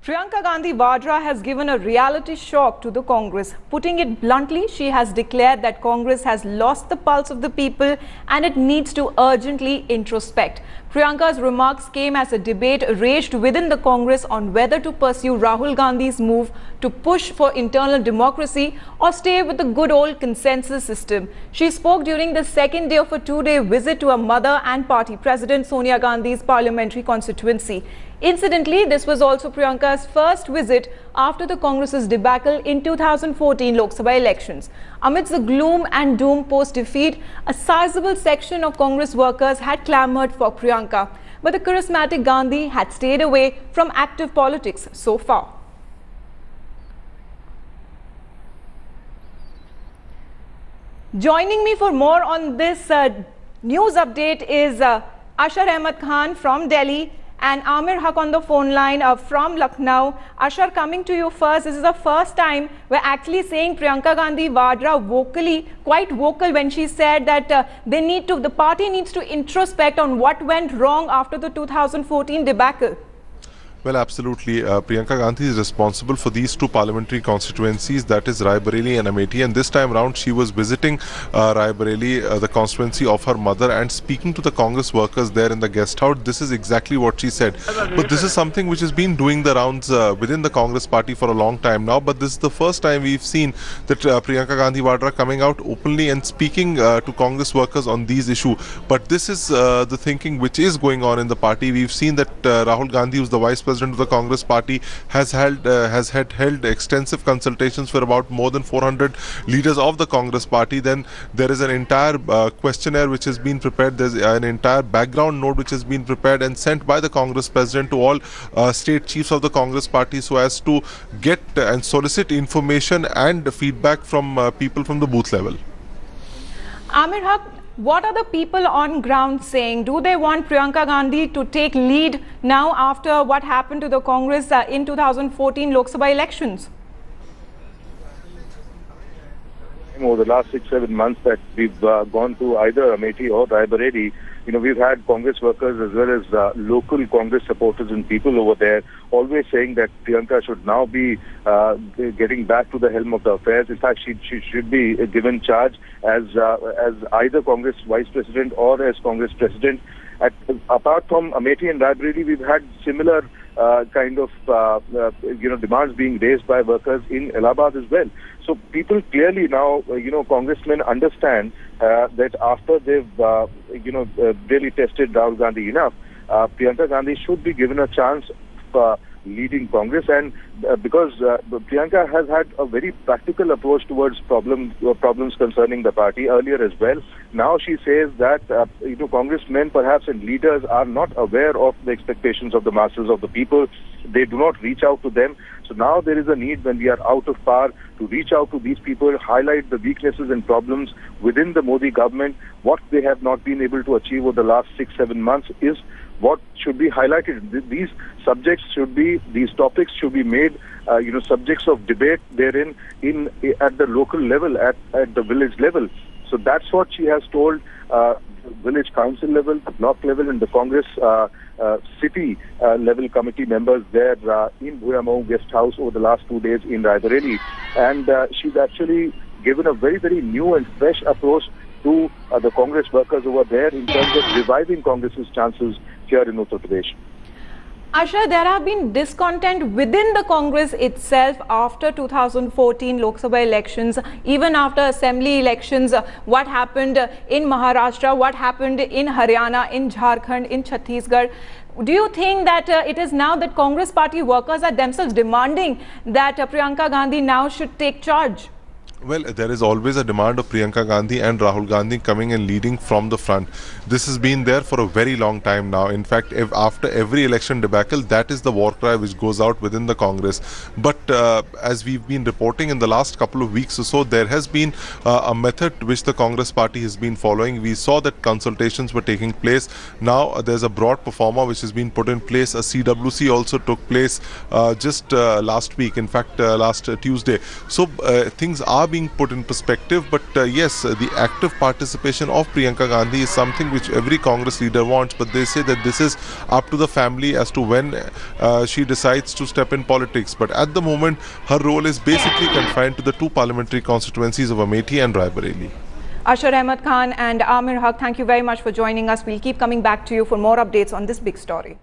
Priyanka Gandhi Vadra has given a reality shock to the Congress. Putting it bluntly, she has declared that Congress has lost the pulse of the people and it needs to urgently introspect. Priyanka's remarks came as a debate raged within the Congress on whether to pursue Rahul Gandhi's move to push for internal democracy or stay with the good old consensus system. She spoke during the second day of a two-day visit to her mother and party president Sonia Gandhi's parliamentary constituency. Incidentally, this was also Priyanka's first visit after the Congress's debacle in 2014 Lok Sabha elections. Amidst the gloom and doom post-defeat, a sizable section of Congress workers had clamoured for Priyanka. But the charismatic Gandhi had stayed away from active politics so far. Joining me for more on this news update is Ashar Ahmed Khan from Delhi and Amir Haq on the phone line from Lucknow. Ashar, coming to you first, this is the first time we're actually saying Priyanka Gandhi Vadra vocally, quite vocal when she said that the party needs to introspect on what went wrong after the 2014 debacle. Well, absolutely. Priyanka Gandhi is responsible for these two parliamentary constituencies, that is Rai Bareli and Amethi. And this time around, she was visiting Rai Bareli, the constituency of her mother, and speaking to the Congress workers there in the guest house. This is exactly what she said. But this is something which has been doing the rounds within the Congress party for a long time now. But this is the first time we've seen that Priyanka Gandhi Vadra coming out openly and speaking to Congress workers on these issues. But this is the thinking which is going on in the party. We've seen that Rahul Gandhi, who's the vice president of the Congress party, has held extensive consultations for about more than 400 leaders of the Congress party. Then there is an entire questionnaire which has been prepared. There's an entire background note which has been prepared and sent by the Congress president to all state chiefs of the Congress party so as to get and solicit information and feedback from people from the booth level. Amir Haq, what are the people on ground saying? Do they want Priyanka Gandhi to take lead now after what happened to the Congress in 2014 Lok Sabha elections? Over the last 6-7 months that we've gone to either Amethi or Rai Bareli, we've had Congress workers as well as local Congress supporters and people over there always saying that Priyanka should now be getting back to the helm of the affairs. In fact, she should be given charge as either Congress vice president or as Congress president. Apart from Amethi and Rai Bareli, we've had similar kind of demands being raised by workers in Allahabad as well. So people clearly now, congressmen understand that after they've, really tested Rahul Gandhi enough, Priyanka Gandhi should be given a chance of leading Congress. And because Priyanka has had a very practical approach towards problems concerning the party earlier as well. Now she says that congressmen perhaps and leaders are not aware of the expectations of the masses of the people. They do not reach out to them. So now there is a need, when we are out of power, to reach out to these people, highlight the weaknesses and problems within the Modi government. What they have not been able to achieve over the last 6-7 months is what should be highlighted. These topics should be made, subjects of debate therein at the local level, at the village level. So that's what she has told village council level, block level, and the Congress city level committee members there in Bhuyamau guest house over the last 2 days in Rai Bareli. And she's actually given a very, very new and fresh approach to the Congress workers over there in terms of reviving Congress's chances here in Uttar Pradesh. Ashar, there have been discontent within the Congress itself after 2014 Lok Sabha elections, even after assembly elections, what happened in Maharashtra, what happened in Haryana, in Jharkhand, in Chhattisgarh. Do you think that it is now that Congress party workers are themselves demanding that Priyanka Gandhi now should take charge? Well, there is always a demand of Priyanka Gandhi and Rahul Gandhi coming and leading from the front. This has been there for a very long time now. In fact, after every election debacle, that is the war cry which goes out within the Congress. But as we've been reporting in the last couple of weeks or so, there has been a method which the Congress party has been following. We saw that consultations were taking place. Now there's a broad performer which has been put in place. A CWC also took place just last week, in fact last Tuesday. So things are are being put in perspective. But yes, the active participation of Priyanka Gandhi is something which every Congress leader wants, but they say that this is up to the family as to when she decides to step in politics. But at the moment, her role is basically confined to the two parliamentary constituencies of Amethi and Raebareli. Ashar Ahmed Khan and Amir Haq, thank you very much for joining us. We'll keep coming back to you for more updates on this big story.